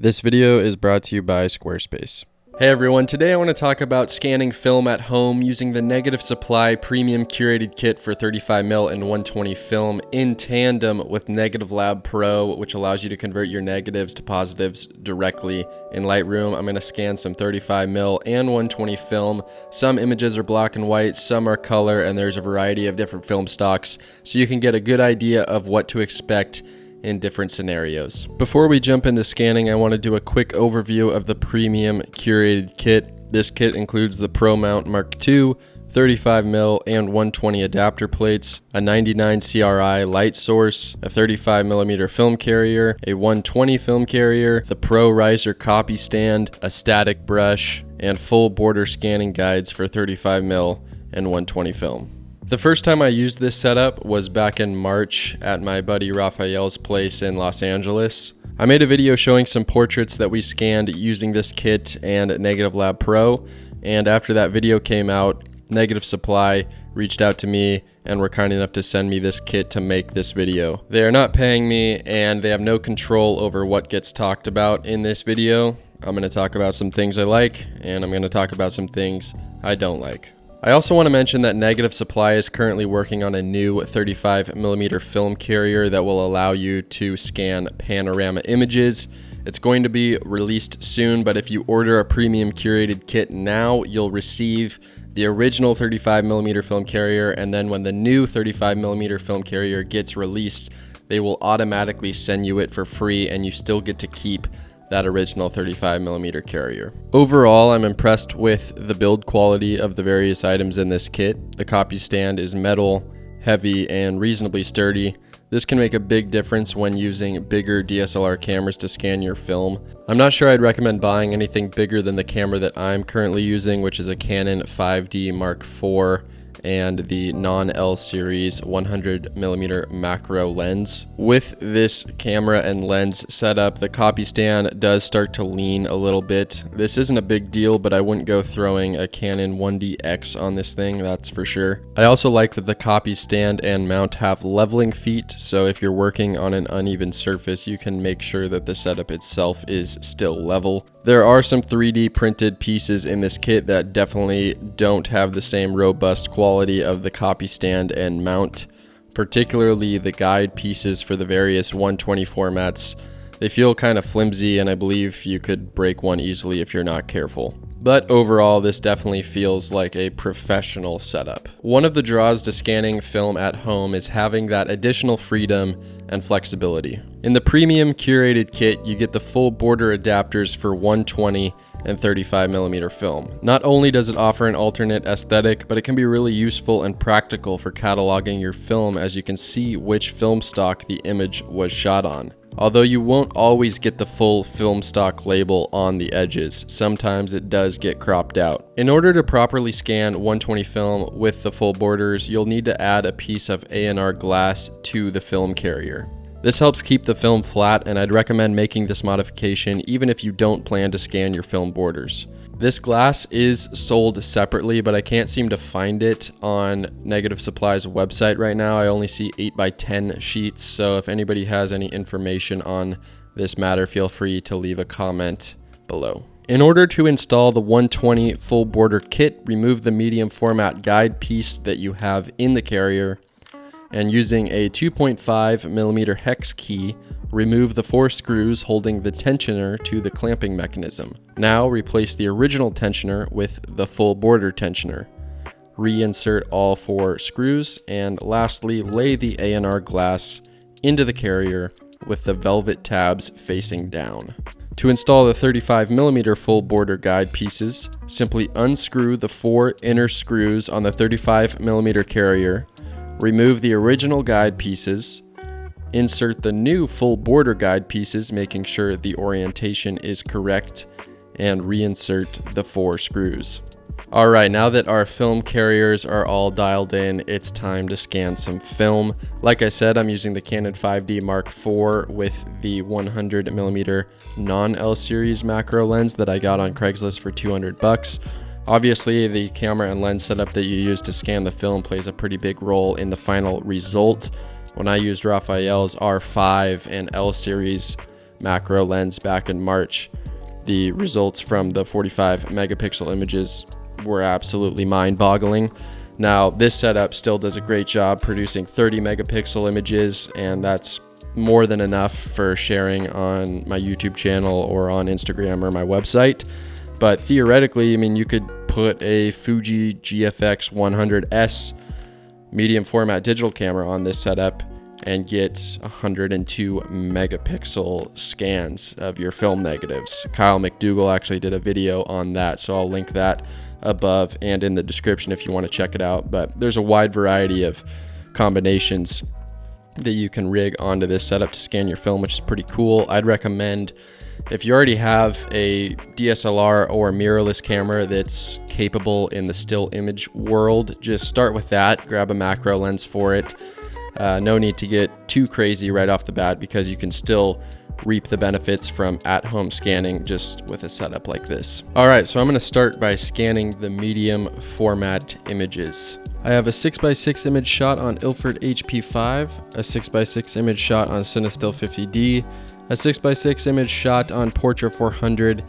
This video is brought to you by Squarespace. Hey everyone, today I want to talk about scanning film at home using the Negative Supply Premium Curated Kit for 35mm and 120 film in tandem with Negative Lab Pro, which allows you to convert your negatives to positives directly in Lightroom. I'm going to scan some 35mm and 120 film. Some images are black and white, some are color, and there's a variety of different film stocks, so you can get a good idea of what to expect in different scenarios. Before we jump into scanning, I want to do a quick overview of the Premium Curated Kit. This kit includes the Pro Mount Mark II, 35mm and 120 adapter plates, a 99 CRI light source, a 35mm film carrier, a 120 film carrier, the Pro Riser copy stand, a static brush, and full border scanning guides for 35mm and 120 film. The first time I used this setup was back in March at my buddy Raphael's place in Los Angeles. I made a video showing some portraits that we scanned using this kit and Negative Lab Pro, and after that video came out, Negative Supply reached out to me and were kind enough to send me this kit to make this video. They are not paying me and they have no control over what gets talked about in this video. I'm going to talk about some things I like and I'm going to talk about some things I don't like. I also want to mention that Negative Supply is currently working on a new 35mm film carrier that will allow you to scan panorama images. It's going to be released soon, but if you order a Premium Curated Kit now, you'll receive the original 35mm film carrier, and then when the new 35mm film carrier gets released, they will automatically send you it for free, and you still get to keep that original 35mm carrier. Overall, I'm impressed with the build quality of the various items in this kit. The copy stand is metal, heavy, and reasonably sturdy. This can make a big difference when using bigger DSLR cameras to scan your film. I'm not sure I'd recommend buying anything bigger than the camera that I'm currently using, which is a Canon 5D Mark IV and the non-L series 100mm macro lens. With this camera and lens setup, the copy stand does start to lean a little bit. This isn't a big deal, but I wouldn't go throwing a Canon 1DX on this thing, that's for sure. I also like that the copy stand and mount have leveling feet, so if you're working on an uneven surface, you can make sure that the setup itself is still level. There are some 3D printed pieces in this kit that definitely don't have the same robust quality of the copy stand and mount, particularly the guide pieces for the various 120 formats. They feel kind of flimsy, and I believe you could break one easily if you're not careful. But overall, this definitely feels like a professional setup. One of the draws to scanning film at home is having that additional freedom and flexibility. In the Premium Curated Kit, you get the full border adapters for 120 and 35mm film. Not only does it offer an alternate aesthetic, but it can be really useful and practical for cataloging your film, as you can see which film stock the image was shot on. Although you won't always get the full film stock label on the edges, sometimes it does get cropped out. In order to properly scan 120 film with the full borders, you'll need to add a piece of A&R glass to the film carrier. This helps keep the film flat, and I'd recommend making this modification even if you don't plan to scan your film borders. This glass is sold separately, but I can't seem to find it on Negative Supply's website right now. I only see 8x10 sheets, so if anybody has any information on this matter, feel free to leave a comment below. In order to install the 120 full border kit, remove the medium format guide piece that you have in the carrier, and using a 2.5mm hex key, remove the 4 screws holding the tensioner to the clamping mechanism. Now replace the original tensioner with the full border tensioner. Reinsert all 4 screws, and lastly, lay the A&R glass into the carrier with the velvet tabs facing down. To install the 35mm full border guide pieces, simply unscrew the 4 inner screws on the 35mm carrier, remove the original guide pieces, insert the new full border guide pieces, making sure the orientation is correct, and reinsert the 4 screws. Alright, now that our film carriers are all dialed in, it's time to scan some film. Like I said, I'm using the Canon 5D Mark IV with the 100mm non-L series macro lens that I got on Craigslist for 200 bucks. Obviously, the camera and lens setup that you use to scan the film plays a pretty big role in the final result. When I used Raphael's R5 and L series macro lens back in March, the results from the 45 megapixel images were absolutely mind-boggling. Now, this setup still does a great job producing 30 megapixel images, and that's more than enough for sharing on my YouTube channel or on Instagram or my website. But theoretically, I mean, you could put a Fuji GFX 100S medium format digital camera on this setup and get 102 megapixel scans of your film negatives. Kyle McDougall actually did a video on that, so I'll link that above and in the description if you want to check it out. But there's a wide variety of combinations that you can rig onto this setup to scan your film, which is pretty cool. I'd recommend, if you already have a DSLR or mirrorless camera that's capable in the still image world, just start with that, grab a macro lens for it. No need to get too crazy right off the bat, because you can still reap the benefits from at-home scanning just with a setup like this. All right, so I'm gonna start by scanning the medium format images. I have a 6x6 image shot on Ilford HP5, a 6x6 image shot on Cinestill 50D, a 6x6 image shot on Portra 400,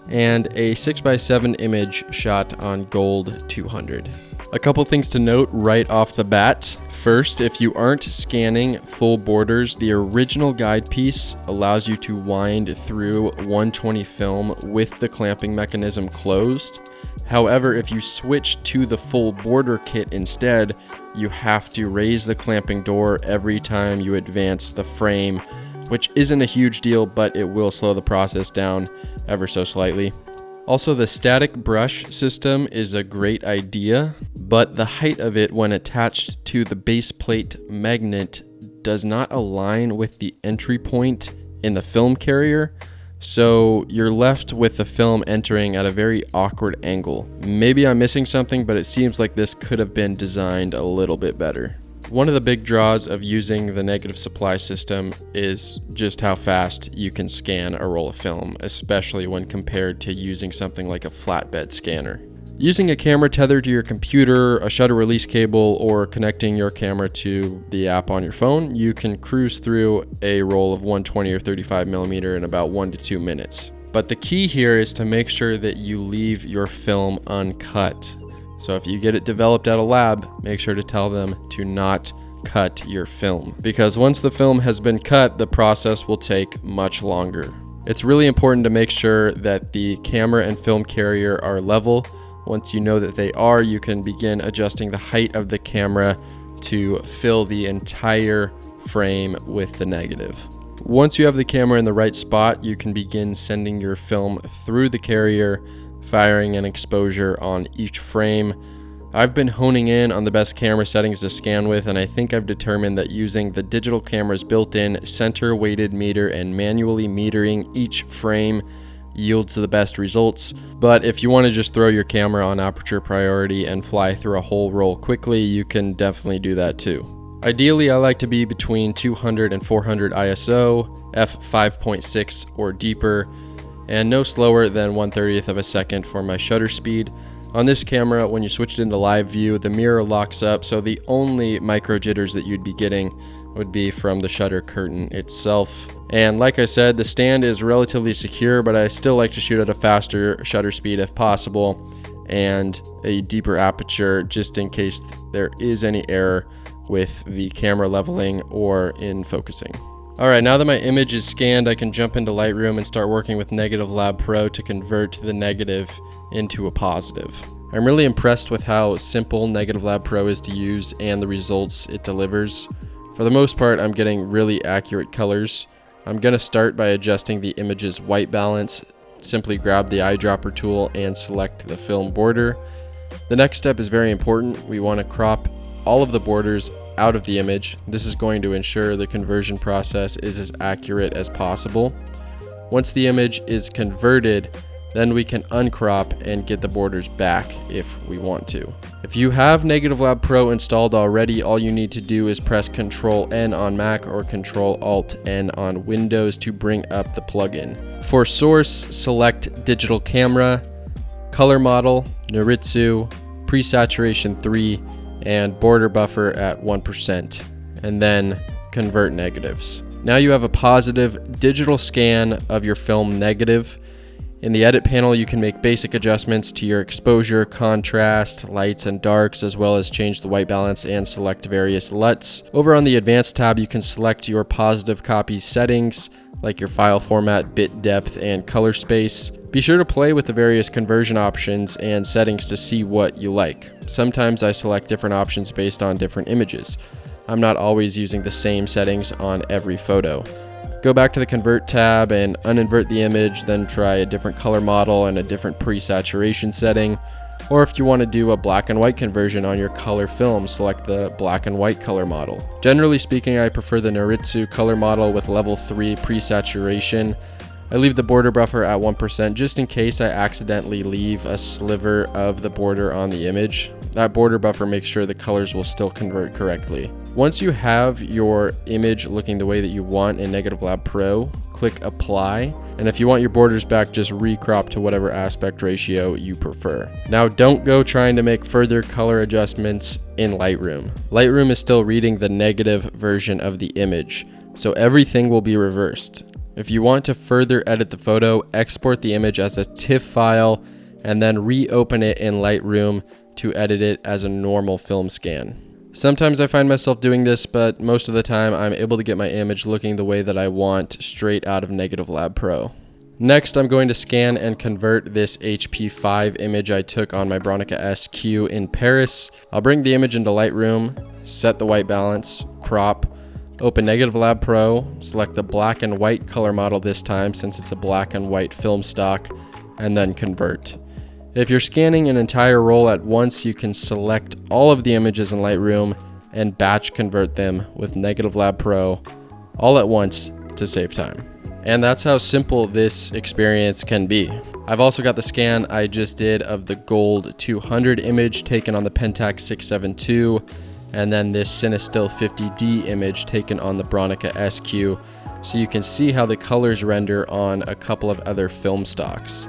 and a 6x7 image shot on Gold 200. A couple things to note right off the bat. First, if you aren't scanning full borders, the original guide piece allows you to wind through 120 film with the clamping mechanism closed. However, if you switch to the full border kit instead, you have to raise the clamping door every time you advance the frame, which isn't a huge deal, but it will slow the process down ever so slightly. Also, the static brush system is a great idea, but the height of it when attached to the base plate magnet does not align with the entry point in the film carrier, so you're left with the film entering at a very awkward angle. Maybe I'm missing something, but it seems like this could have been designed a little bit better. One of the big draws of using the negative supply system is just how fast you can scan a roll of film, especially when compared to using something like a flatbed scanner. Using a camera tethered to your computer, a shutter release cable, or connecting your camera to the app on your phone, you can cruise through a roll of 120 or 35 millimeter in about 1 to 2 minutes. But the key here is to make sure that you leave your film uncut. So if you get it developed at a lab, make sure to tell them to not cut your film, because once the film has been cut, the process will take much longer. It's really important to make sure that the camera and film carrier are level. Once you know that they are, you can begin adjusting the height of the camera to fill the entire frame with the negative. Once you have the camera in the right spot, you can begin sending your film through the carrier, firing an exposure on each frame. I've been honing in on the best camera settings to scan with, and I think I've determined that using the digital camera's built-in center weighted meter and manually metering each frame yields the best results. But if you want to just throw your camera on aperture priority and fly through a whole roll quickly, you can definitely do that too. Ideally, I like to be between 200 and 400 ISO, f5.6 or deeper, and no slower than 1/30th of a second for my shutter speed. On this camera, when you switch it into live view, the mirror locks up, so the only micro jitters that you'd be getting would be from the shutter curtain itself. And like I said, the stand is relatively secure, but I still like to shoot at a faster shutter speed if possible, and a deeper aperture just in case there is any error with the camera leveling or in focusing. All right, now that my image is scanned, I can jump into Lightroom and start working with Negative Lab Pro to convert the negative into a positive. I'm really impressed with how simple Negative Lab Pro is to use and the results it delivers. For the most part, I'm getting really accurate colors. I'm gonna start by adjusting the image's white balance. Simply grab the eyedropper tool and select the film border. The next step is very important. We wanna crop all of the borders out of the image. This is going to ensure the conversion process is as accurate as possible. Once the image is converted, then we can uncrop and get the borders back if we want to. If you have Negative Lab Pro installed already, all you need to do is press Ctrl-N on Mac or Ctrl-Alt-N on Windows to bring up the plugin. For source, select Digital Camera, Color Model, Noritsu, Pre-Saturation 3, and border buffer at 1%, and then convert negatives. Now you have a positive digital scan of your film negative. In the edit panel, you can make basic adjustments to your exposure, contrast, lights and darks, as well as change the white balance and select various LUTs. Over on the advanced tab, you can select your positive copy settings, like your file format, bit depth, and color space. Be sure to play with the various conversion options and settings to see what you like. Sometimes I select different options based on different images. I'm not always using the same settings on every photo. Go back to the Convert tab and uninvert the image, then try a different color model and a different pre-saturation setting. Or if you want to do a black and white conversion on your color film, select the black and white color model. Generally speaking, I prefer the Noritsu color model with level 3 pre-saturation. I leave the border buffer at 1% just in case I accidentally leave a sliver of the border on the image. That border buffer makes sure the colors will still convert correctly. Once you have your image looking the way that you want in Negative Lab Pro, click Apply, and if you want your borders back, just recrop to whatever aspect ratio you prefer. Now don't go trying to make further color adjustments in Lightroom. Lightroom is still reading the negative version of the image, so everything will be reversed. If you want to further edit the photo, export the image as a TIFF file and then reopen it in Lightroom to edit it as a normal film scan. Sometimes I find myself doing this, but most of the time I'm able to get my image looking the way that I want straight out of Negative Lab Pro. Next, I'm going to scan and convert this HP5 image I took on my Bronica SQ in Paris. I'll bring the image into Lightroom, set the white balance, crop, open Negative Lab Pro, select the black and white color model this time since it's a black and white film stock, and then convert. If you're scanning an entire roll at once, you can select all of the images in Lightroom and batch convert them with Negative Lab Pro all at once to save time. And that's how simple this experience can be. I've also got the scan I just did of the Gold 200 image taken on the Pentax 672, and then this Cinestill 50D image taken on the Bronica SQ, so you can see how the colors render on a couple of other film stocks.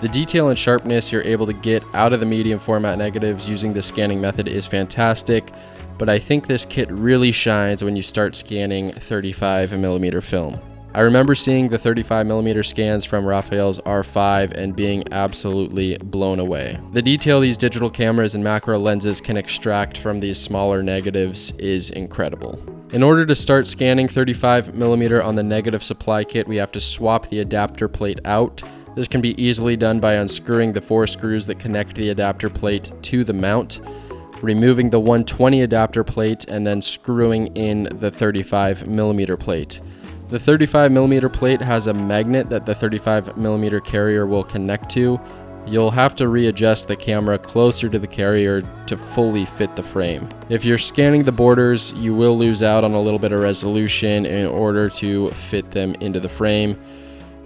The detail and sharpness you're able to get out of the medium format negatives using the scanning method is fantastic, but I think this kit really shines when you start scanning 35mm film. I remember seeing the 35mm scans from Raphael's R5 and being absolutely blown away. The detail these digital cameras and macro lenses can extract from these smaller negatives is incredible. In order to start scanning 35mm on the negative supply kit, we have to swap the adapter plate out. This can be easily done by unscrewing the 4 screws that connect the adapter plate to the mount, removing the 120 adapter plate, and then screwing in the 35mm plate. The 35mm plate has a magnet that the 35mm carrier will connect to. You'll have to readjust the camera closer to the carrier to fully fit the frame. If you're scanning the borders, you will lose out on a little bit of resolution in order to fit them into the frame.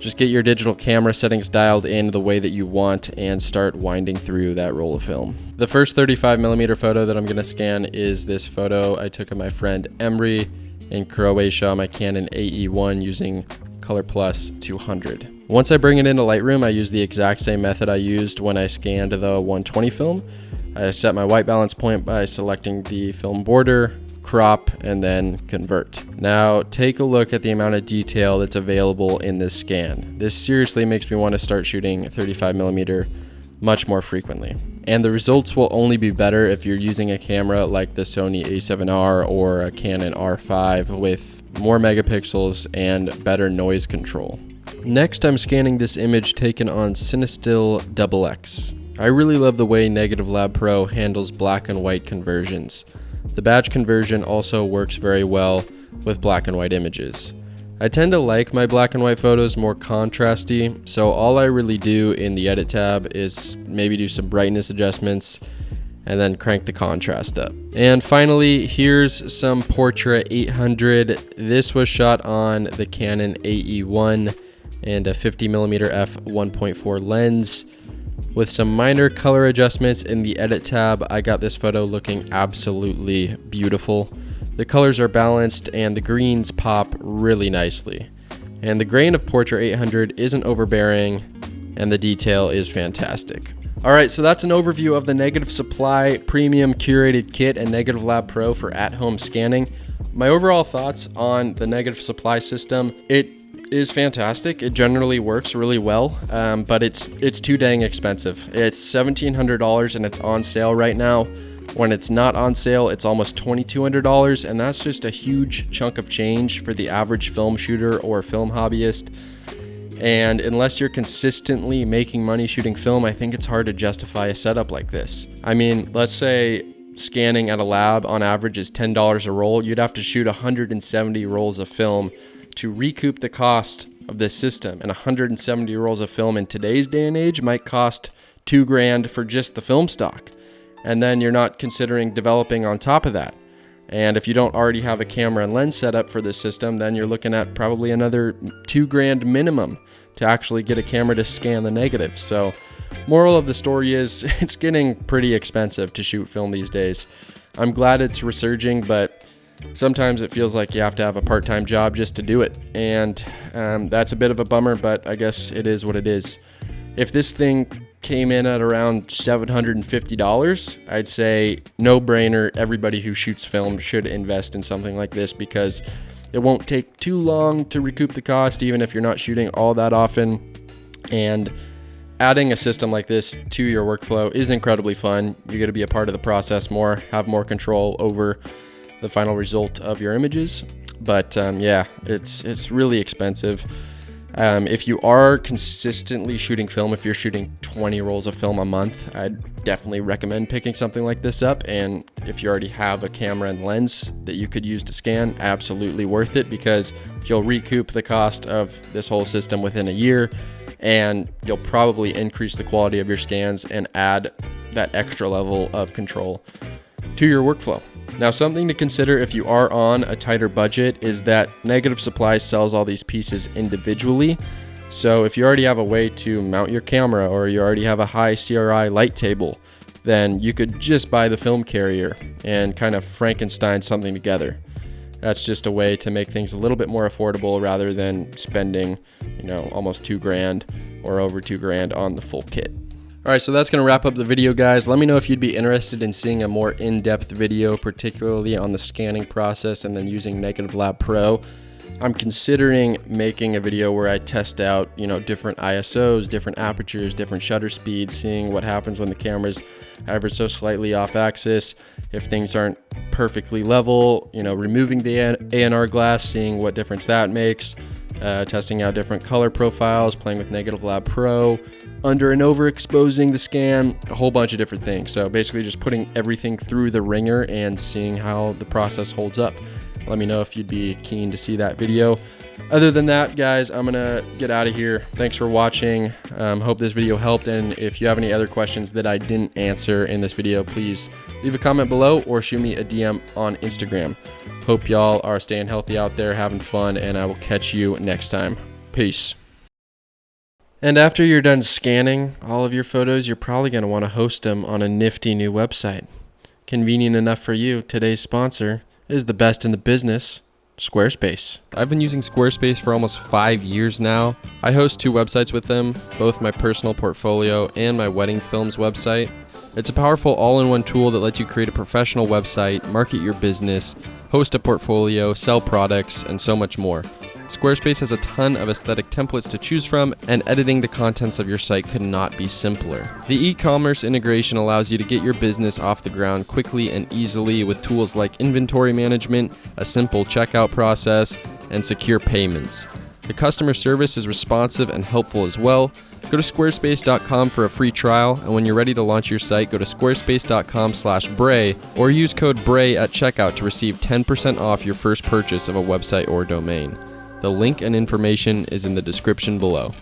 Just get your digital camera settings dialed in the way that you want and start winding through that roll of film. The first 35mm photo that I'm going to scan is this photo I took of my friend Emre in Croatia on my Canon AE1 using Colorplus 200. Once I bring it into Lightroom, I use the exact same method I used when I scanned the 120 film. I set my white balance point by selecting the film border, crop, and then convert. Now take a look at the amount of detail that's available in this scan. This seriously makes me want to start shooting 35mm much more frequently. And the results will only be better if you're using a camera like the Sony a7R or a Canon R5 with more megapixels and better noise control. Next, I'm scanning this image taken on Cinestill XX. I really love the way Negative Lab Pro handles black and white conversions. The batch conversion also works very well with black and white images. I tend to like my black and white photos more contrasty, so all I really do in the edit tab is maybe do some brightness adjustments and then crank the contrast up. And finally, here's some Portra 800. This was shot on the Canon AE1 and a 50mm f1.4 lens. With some minor color adjustments in the edit tab, I got this photo looking absolutely beautiful. The colors are balanced and the greens pop really nicely. And the grain of Portra 800 isn't overbearing and the detail is fantastic. Alright, so that's an overview of the Negative Supply Premium Curated Kit and Negative Lab Pro for at-home scanning. my overall thoughts on the negative supply system, it is fantastic. It generally works really well, but it's too dang expensive. It's $1,700 and it's on sale right now. When it's not on sale, it's almost $2,200, and that's just a huge chunk of change for the average film shooter or film hobbyist. And unless you're consistently making money shooting film, I think it's hard to justify a setup like this. I mean, let's say scanning at a lab on average is $10 a roll. You'd have to shoot 170 rolls of film to recoup the cost of this system. And 170 rolls of film in today's day and age might cost $2,000 for just the film stock. And then you're not considering developing on top of that. And if you don't already have a camera and lens set up for this system, then you're looking at probably another $2,000 minimum to actually get a camera to scan the negatives. So moral of the story is it's getting pretty expensive to shoot film these days. I'm glad it's resurging, but sometimes it feels like you have to have a part-time job just to do it. And that's a bit of a bummer, but I guess it is what it is. If this thing came in at around $750, I'd say no brainer. Everybody who shoots film should invest in something like this because it won't take too long to recoup the cost, even if you're not shooting all that often. And adding a system like this to your workflow is incredibly fun. You get to be a part of the process more, have more control over the final result of your images. But yeah, it's really expensive. If you are consistently shooting film, if you're shooting 20 rolls of film a month, I'd definitely recommend picking something like this up. And if you already have a camera and lens that you could use to scan, absolutely worth it because you'll recoup the cost of this whole system within a year, and you'll probably increase the quality of your scans and add that extra level of control to your workflow. Now, something to consider if you are on a tighter budget is that Negative Supply sells all these pieces individually. So if you already have a way to mount your camera or you already have a high CRI light table, then you could just buy the film carrier and kind of Frankenstein something together. That's just a way to make things a little bit more affordable rather than spending, almost $2,000 or over $2,000 on the full kit. All right, so that's going to wrap up the video, guys. Let me know if you'd be interested in seeing a more in-depth video, particularly on the scanning process and then using Negative Lab Pro. I'm considering making a video where I test out, different ISOs, different apertures, different shutter speeds, seeing what happens when the camera's ever so slightly off axis, if things aren't perfectly level, removing the A&R glass, seeing what difference that makes, testing out different color profiles, playing with Negative Lab Pro, under and overexposing the scan, a whole bunch of different things. So basically just putting everything through the ringer and seeing how the process holds up. Let me know if you'd be keen to see that video. Other than that, guys, I'm gonna get out of here. Thanks for watching. Hope this video helped, and if you have any other questions that I didn't answer in this video, please leave a comment below or shoot me a DM on Instagram. Hope y'all are staying healthy out there, having fun, and I will catch you next time. Peace. And after you're done scanning all of your photos, you're probably going to want to host them on a nifty new website. Convenient enough for you, today's sponsor is the best in the business, Squarespace. I've been using Squarespace for almost 5 years now. I host 2 websites with them, both my personal portfolio and my wedding films website. It's a powerful all-in-one tool that lets you create a professional website, market your business, host a portfolio, sell products, and so much more. Squarespace has a ton of aesthetic templates to choose from, and editing the contents of your site could not be simpler. The e-commerce integration allows you to get your business off the ground quickly and easily with tools like inventory management, a simple checkout process, and secure payments. The customer service is responsive and helpful as well. Go to squarespace.com for a free trial, and when you're ready to launch your site, go to squarespace.com/Brae or use code Brae at checkout to receive 10% off your first purchase of a website or domain. The link and information is in the description below.